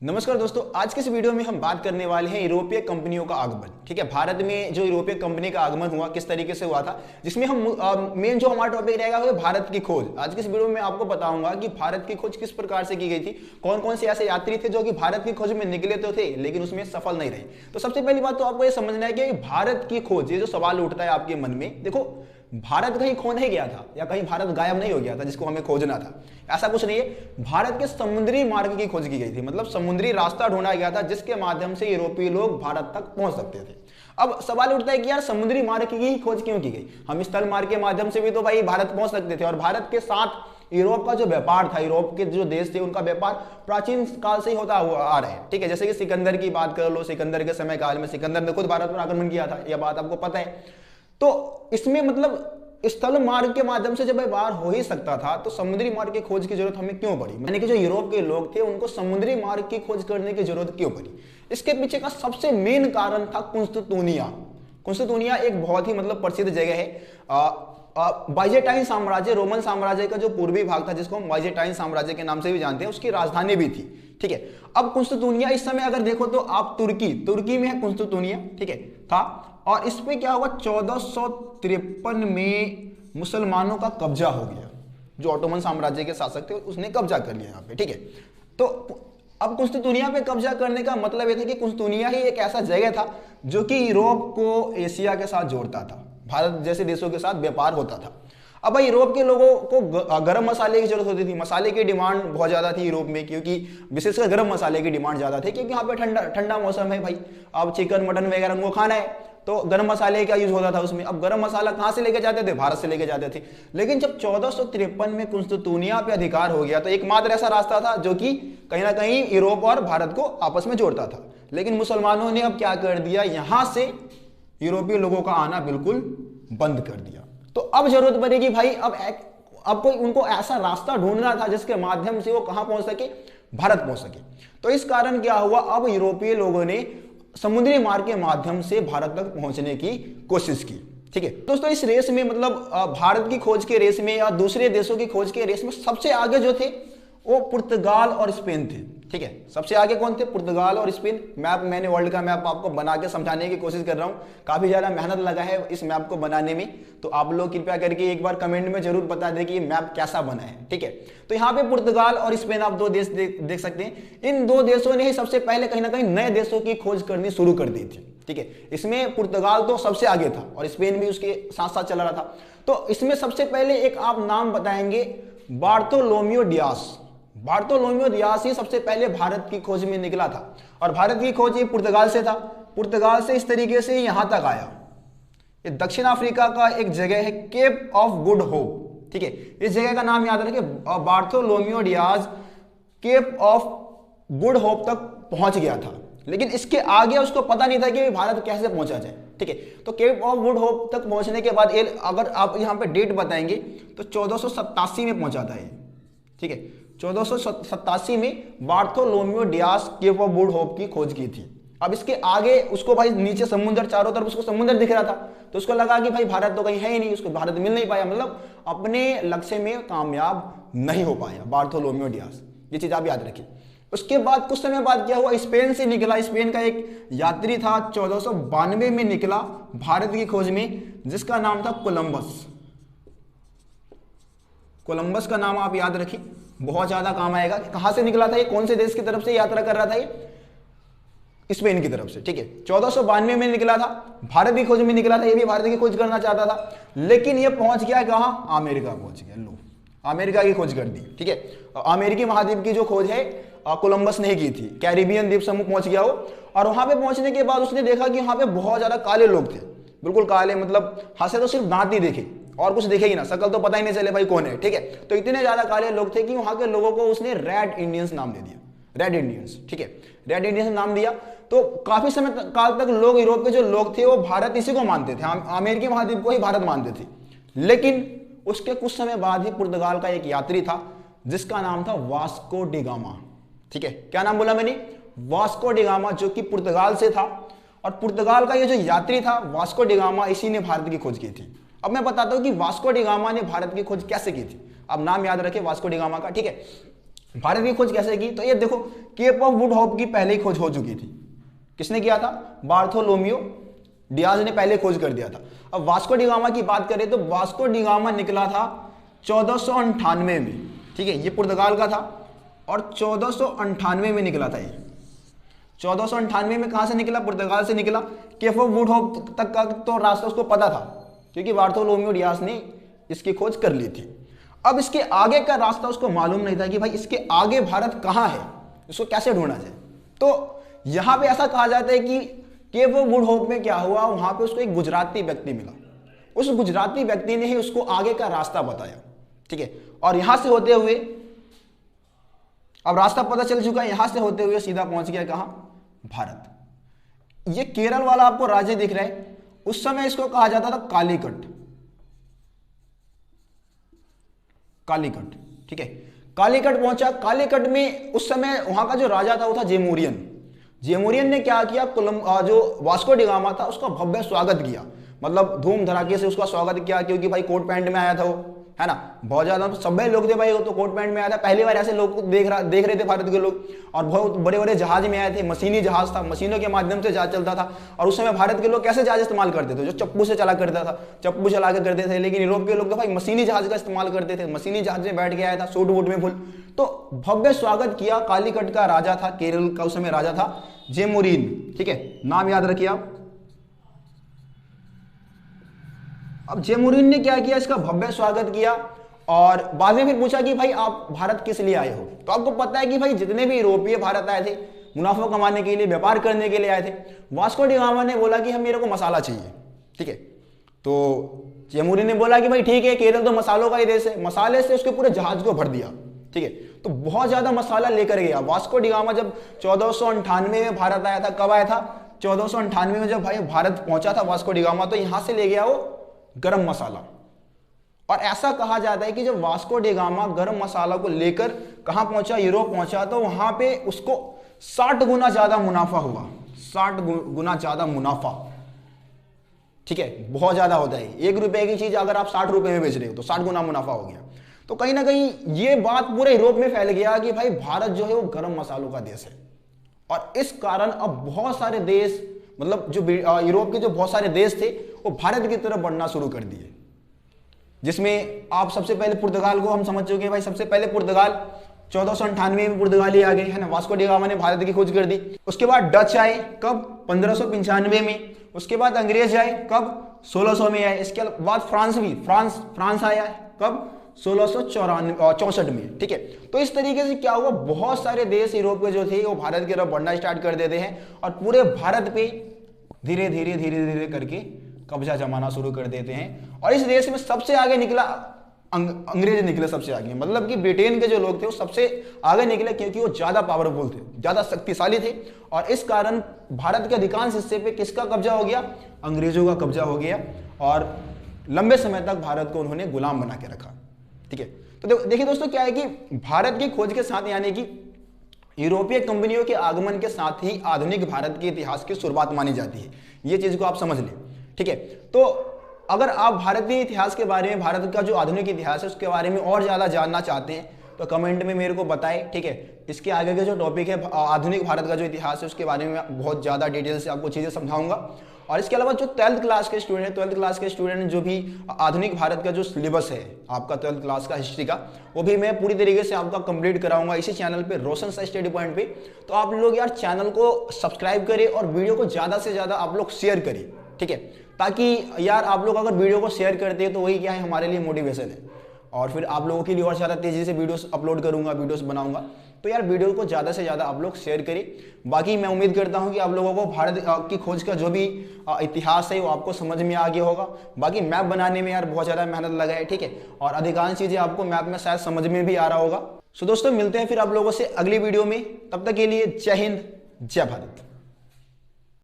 नमस्कार दोस्तों, आज के इस वीडियो में हम बात करने वाले हैं यूरोपीय कंपनियों का आगमन। ठीक है, भारत में जो यूरोपीय कंपनी का आगमन हुआ किस तरीके से हुआ था, जिसमें हम मेन जो हमारा टॉपिक रहेगा वो भारत की खोज। आज के इस वीडियो में आपको बताऊंगा कि भारत की खोज किस प्रकार से की गई थी, कौन कौन से ऐसे यात्री थे जो कि भारत की खोज में निकले तो थे लेकिन उसमें सफल नहीं रहे। तो सबसे पहली बात तो आपको ये समझना है कि भारत की खोज, ये जो सवाल उठता है आपके मन में, देखो भारत कहीं खो नहीं गया था या कहीं भारत गायब नहीं हो गया था जिसको हमें खोजना था, ऐसा कुछ नहीं है। भारत के समुद्री मार्ग की खोज की गई थी, मतलब समुद्री रास्ता ढूंढा गया था जिसके माध्यम से यूरोपीय लोग भारत तक पहुंच सकते थे। अब सवाल उठता है कि यार समुद्री मार्ग की ही खोज क्यों की गई? हम स्थल मार्ग के माध्यम से भी तो भाई भारत पहुंच सकते थे। और भारत के साथ यूरोप का जो व्यापार था, यूरोप के जो देश थे उनका व्यापार प्राचीन काल से ही होता हुआ आ रहा है। ठीक है, जैसे कि सिकंदर की बात कर लो, सिकंदर के समय काल में सिकंदर ने खुद भारत पर आक्रमण किया था, यह बात आपको पता है। तो इसमें मतलब स्थल मार्ग के माध्यम से जब व्यापार हो ही सकता था तो समुद्री मार्ग की खोज की जरूरत हमें क्यों पड़ी? यानी कि जो यूरोप के लोग थे उनको समुद्री मार्ग की खोज करने की जरूरत क्यों पड़ी? इसके पीछे का सबसे मेन कारण था कुंस्तुतुनिया। कुंस्तुतुनिया एक बहुत ही मतलब प्रसिद्ध जगह है। बाइजेंटाइन साम्राज्य, रोमन साम्राज्य का जो पूर्वी भाग था जिसको हम बाइजेंटाइन साम्राज्य के नाम से भी जानते हैं, उसकी राजधानी भी थी। ठीक है, अब कुंस्तुतुनिया इस समय अगर देखो तो आप तुर्की में है कुंस्तुतुनिया। ठीक है, था। और इस पे क्या हुआ, 1453 में मुसलमानों का कब्जा हो गया। जो ऑटोमन साम्राज्य के शासक थे उसने कब्जा कर लिया यहाँ पे। ठीक है, तो अब कुंस्तुतुनिया पे कब्जा करने का मतलब यह था कि कुंस्तुतुनिया ही एक ऐसा जगह था जो कि यूरोप को एशिया के साथ जोड़ता था, भारत जैसे देशों के साथ व्यापार होता था। अब भाई यूरोप के लोगों को गरम मसाले की जरूरत होती थी, मसाले की डिमांड बहुत ज्यादा थी यूरोप में, क्योंकि विशेषकर गरम मसाले की डिमांड ज्यादा थी, क्योंकि यहाँ पे ठंडा ठंडा मौसम है भाई। अब चिकन मटन वगैरह उनको खाना है तो गरम मसाले का यूज होता था उसमें। अब गरम मसाला कहां से लेके जाते थे? भारत से लेके जाते थे। लेकिन जब 1453 में कुंस्तुतुनिया पे अधिकार हो गया तो एकमात्र ऐसा रास्ता था जो कि कहीं ना कहीं यूरोप और भारत को आपस में जोड़ता था। लेकिन मुसलमानों ने अब क्या कर दिया, यहां से यूरोपीय लोगों का आना बिल्कुल बंद कर दिया। तो अब जरूरत पड़ेगी भाई, अब कोई उनको ऐसा रास्ता ढूंढना था जिसके माध्यम से वो कहां पहुंच सके, भारत पहुंच सके। तो इस कारण क्या हुआ, अब यूरोपीय लोगों ने समुद्री मार्ग के माध्यम से भारत तक पहुंचने की कोशिश की। ठीक है दोस्तों, इस रेस में मतलब भारत की खोज के रेस में या दूसरे देशों की खोज के रेस में सबसे आगे जो थे वो पुर्तगाल और स्पेन थे। ठीक है, सबसे आगे कौन थे? पुर्तगाल और स्पेन। मैप मैंने वर्ल्ड का मैप आपको बना के समझाने की कोशिश कर रहा हूं, काफी ज्यादा मेहनत लगा है इस मैप को बनाने में। तो आप लोग कृपया करके एक बार कमेंट में जरूर बता दें कि ये मैप कैसा बना है। ठीक है, तो यहाँ पे पुर्तगाल और स्पेन आप दो देश देख सकते हैं। इन दो देशों ने ही सबसे पहले कहीं ना कहीं नए देशों की खोज करनी शुरू कर दी थी। ठीक है, इसमें पुर्तगाल तो सबसे आगे था और स्पेन भी उसके साथ साथ चला रहा था। तो इसमें सबसे पहले एक आप नाम बताएंगे, बार्थोलोम्यो डियास। बार्थोलोम्यो डियास ही सबसे पहले भारत की खोज में निकला था। और भारत की खोज ये पुर्तगाल से था। पुर्तगाल से इस तरीके से यहां तक आया। ये दक्षिण अफ्रीका का एक जगह है, केप ऑफ गुड होप। ठीक है, इस जगह का नाम याद रखिए, Bartholomew Dias Cape of Good Hope तक पहुंच गया था। लेकिन इसके आगे उसको पता नहीं था कि भारत कैसे पहुंचा जाए। ठीक है, तो केप ऑफ गुड होप तक पहुंचने के बाद अगर आप यहां पे डेट बताएंगे तो 1487 में पहुंचा था ये। ठीक है, 1487 में Bartholomew Dias Cape of Good Hope की खोज की थी। अब इसके आगे उसको भाई नीचे समुद्र, चारों तरफ उसको समुद्र दिख रहा था, तो उसको लगा कि भाई भारत तो कहीं है ही नहीं, उसको भारत मिल नहीं पाया, मतलब अपने लक्ष्य में कामयाब नहीं हो पाया बार्थोलोम्यो डियास। ये चीज आप याद रखिए। उसके बाद कुछ समय बाद क्या हुआ, स्पेन से निकला, स्पेन का एक यात्री था, 1492 में निकला भारत की खोज में, जिसका नाम था कोलंबस। कोलंबस का नाम आप याद रखिए, बहुत ज्यादा काम आएगा। कहां से निकला था ये, कौन से देश की तरफ से यात्रा कर रहा था ये? स्पेन की तरफ से। ठीक है, 1492 में निकला था, भारत की खोज में निकला था, ये भी भारत की खोज करना चाहता था। लेकिन ये पहुंच गया कहां? अमेरिका पहुंच गया। लो, अमेरिका की खोज कर दी। ठीक है, अमेरिकी महाद्वीप की जो खोज है कोलंबस ने की थी, कैरिबियन द्वीप समूह पहुंच गया वो। और वहां पे पहुंचने के बाद उसने देखा कि वहां पे बहुत ज्यादा काले लोग थे, बिल्कुल काले, मतलब हाथ से तो सिर्फ दांत ही देखे और कुछ देखेगी ना, शकल तो पता ही नहीं चले भाई कौन है। ठीक है, तो इतने ज्यादा काले लोग थे कि वहां के लोगों को उसने रेड इंडियंस नाम दे दिया, रेड इंडियंस। ठीक है, रेड इंडियंस नाम दिया। तो काफी समय काल तक लोग, यूरोप के जो लोग थे वो भारत इसी को मानते थे, अमेरिकी महाद्वीप को ही भारत मानते थे। लेकिन उसके कुछ समय बाद ही पुर्तगाल का एक यात्री था जिसका नाम था वास्को डी गामा। ठीक है, क्या नाम बोला मैंने? वास्को डी गामा, जो कि पुर्तगाल से था। और पुर्तगाल का ये जो यात्री था वास्को डी गामा, इसी ने भारत की खोज की थी। अब मैं बताता हूं कि वास्को डी गामा ने भारत की खोज कैसे की थी। अब नाम याद रखें वास्को डी गामा का। ठीक है, भारत की खोज कैसे की? तो ये देखो, केप ऑफ गुड होप की पहले ही खोज हो चुकी थी। किसने किया था? बार्थोलोमियो डियाज ने पहले खोज कर दिया था। अब वास्को डी गामा की बात करें तो वास्को डी गामा निकला था 1498 में, ठीक है, ये पुर्तगाल का था और 1498 में निकला था ये। 1498 में कहां से निकला? पुर्तगाल से निकला। केप ऑफ गुड होप तक का तो रास्ता उसको पता था क्योंकि बार्थोलोमियो डियाज ने इसकी खोज कर ली थी। अब इसके आगे का रास्ता उसको मालूम नहीं था कि भाई इसके आगे भारत कहां है, इसको कैसे ढूंढना जाए। तो यहां पे ऐसा कहा जाता है कि केप ऑफ गुड होप में क्या हुआ, वहां पे उसको एक गुजराती व्यक्ति मिला। उस गुजराती व्यक्ति ने ही उसको आगे का रास्ता बताया, ठीक है। और यहां से होते हुए, अब रास्ता पता चल चुका है, यहां से होते हुए सीधा पहुंच गया कहां? भारत। ये केरल वाला आपको राज्य दिख रहा है, उस समय इसको कहा जाता था कालीकट। कालीकट, ठीक है। कालीकट पहुंचा। कालीकट में उस समय वहां का जो राजा था वो था जेमोरियन। जेमोरियन ने क्या किया, जो वास्को डी गामा था उसका भव्य स्वागत किया, मतलब धूम धड़ाके से उसका स्वागत किया, क्योंकि भाई कोट पैंट में आया था वो, है ना, बहुत ज्यादा सभ्य लोग थे भाई, वो तो कोट पैंट में आया था। पहली बार ऐसे लोग देख रहे थे भारत के लोग, और बहुत बड़े बड़े जहाज में आए थे। मशीनी जहाज था, मशीनों के माध्यम से जहाज चलता था। और उस समय भारत के लोग कैसे जहाज इस्तेमाल करते थे? जो चप्पू से चला करता था, चप्पू चला के करते थे। लेकिन यूरोप के लोग तो भाई मशीनी जहाज का इस्तेमाल करते थे, मशीनी जहाज में बैठ के आया था, सूट वूट में फुल। तो भव्य स्वागत किया। कालीकट का राजा था, केरल का उस समय राजा था जेमोरिन, ठीक है, नाम याद रखिए आप। अब जेमोरिन ने क्या किया, इसका भव्य स्वागत किया और बाद में फिर पूछा कि भाई आप भारत किस लिए आए हो? तो आपको पता है कि भाई जितने भी यूरोपीय भारत आए थे मुनाफा कमाने के लिए, व्यापार करने के लिए आए थे। वास्को डी गामा ने बोला कि हम, मेरे को मसाला चाहिए, ठीक है। तो जेमोरिन ने बोला कि भाई ठीक है, केरल तो मसालों का ही देश है। मसाले से उसके पूरे जहाज को भर दिया, ठीक है। तो बहुत ज्यादा मसाला लेकर गया। वास्को डी गामा जब 1498 में भारत आया था, कब आया था? 1498 में जब भाई भारत पहुंचा था वास्को डी गामा, तो यहां से ले गया वो गरम मसाला। और ऐसा कहा जाता है कि जब वास्को डी गामा गरम मसाला को लेकर कहां पहुंचा? यूरोप पहुंचा, तो वहां पे उसको 60 गुना ज्यादा मुनाफा हुआ। 60 गुना ज्यादा मुनाफा, ठीक है, बहुत ज्यादा होता है। 1 रुपए की चीज अगर आप 60 रुपए में बेच रहे हो तो 60 गुना मुनाफा हो गया। तो कहीं ना कहीं ये बात पूरे यूरोप में फैल गया कि भाई भारत जो है वो गरम मसालों का देश है। और इस कारण अब बहुत सारे देश, मतलब जो यूरोप के जो बहुत सारे देश थे वो भारत की तरफ बढ़ना शुरू कर दिए, जिसमें आप सबसे पहले पुर्तगाल को हम समझ चुके हैं भाई। सबसे पहले पुर्तगाल 1498 में पुर्तगाली आ गए, है ना। वास्को डी गामा ने भारत की खोज कर दी। उसके बाद डच आए, कब? 1595 में। उसके बाद अंग्रेज आए, कब? 1600 में आए। इसके बाद फ्रांस भी, फ्रांस आया है, कब? 1664 में, ठीक है। तो इस तरीके से क्या हुआ, बहुत सारे देश यूरोप के जो थे वो भारत की तरफ बढ़ना स्टार्ट कर देते हैं और पूरे भारत पे धीरे धीरे करके कब्जा जमाना शुरू कर देते हैं। और इस देश में सबसे आगे निकला अंग्रेज निकले सबसे आगे, मतलब कि ब्रिटेन के जो लोग थे वो सबसे आगे निकले, क्योंकि वो ज्यादा पावरफुल थे, ज्यादा शक्तिशाली थे। और इस कारण भारत के अधिकांश हिस्से पे किसका कब्जा हो गया? अंग्रेजों का कब्जा हो गया। और लंबे समय तक भारत को उन्होंने गुलाम बना के रखा, ठीक है। तो देखिए दोस्तों, क्या है कि भारत की खोज के साथ, यानी कि यूरोपीय कंपनियों के आगमन के साथ ही आधुनिक भारत के इतिहास की शुरुआत मानी जाती है। ये चीज को आप समझ लें, ठीक है। तो अगर आप भारतीय इतिहास के बारे में, भारत का जो आधुनिक इतिहास है उसके बारे में और ज्यादा जानना चाहते हैं तो कमेंट में मेरे को बताएं, ठीक है। इसके आगे के जो टॉपिक है आधुनिक भारत का जो इतिहास है उसके बारे में बहुत ज्यादा डिटेल से आपको चीजें समझाऊंगा। और इसके अलावा जो 12th क्लास के स्टूडेंट, 12th क्लास के स्टूडेंट जो भी आधुनिक भारत का जो सिलेबस है आपका 12th क्लास का हिस्ट्री का, वो भी मैं पूरी तरीके से आपका कंप्लीट कराऊंगा इसी चैनल पे, रोशन सा स्टडी पॉइंट पे। तो आप लोग यार चैनल को सब्सक्राइब करें और वीडियो को ज्यादा से ज्यादा आप लोग शेयर करें, ठीक है। ताकि यार आप लोग अगर वीडियो को शेयर करते हैं तो वही क्या है, हमारे लिए मोटिवेशन है। और फिर आप लोगों के लिए और ज़्यादा तेज़ी से वीडियोस अपलोड करूंगा, वीडियोस बनाऊंगा। तो यार वीडियो को ज़्यादा से ज़्यादा आप लोग शेयर करें। बाकी मैं उम्मीद करता हूं कि आप लोगों को भारत की खोज का जो भी इतिहास है वो आपको समझ में आ गया होगा। बाकी मैप बनाने में यार बहुत ज़्यादा मेहनत लगा है, ठीक है। और अधिकांश चीज़ें आपको मैप में शायद समझ में भी आ रहा होगा। सो दोस्तों, मिलते हैं फिर आप लोगों से अगली वीडियो में। तब तक के लिए जय हिंद, जय भारत।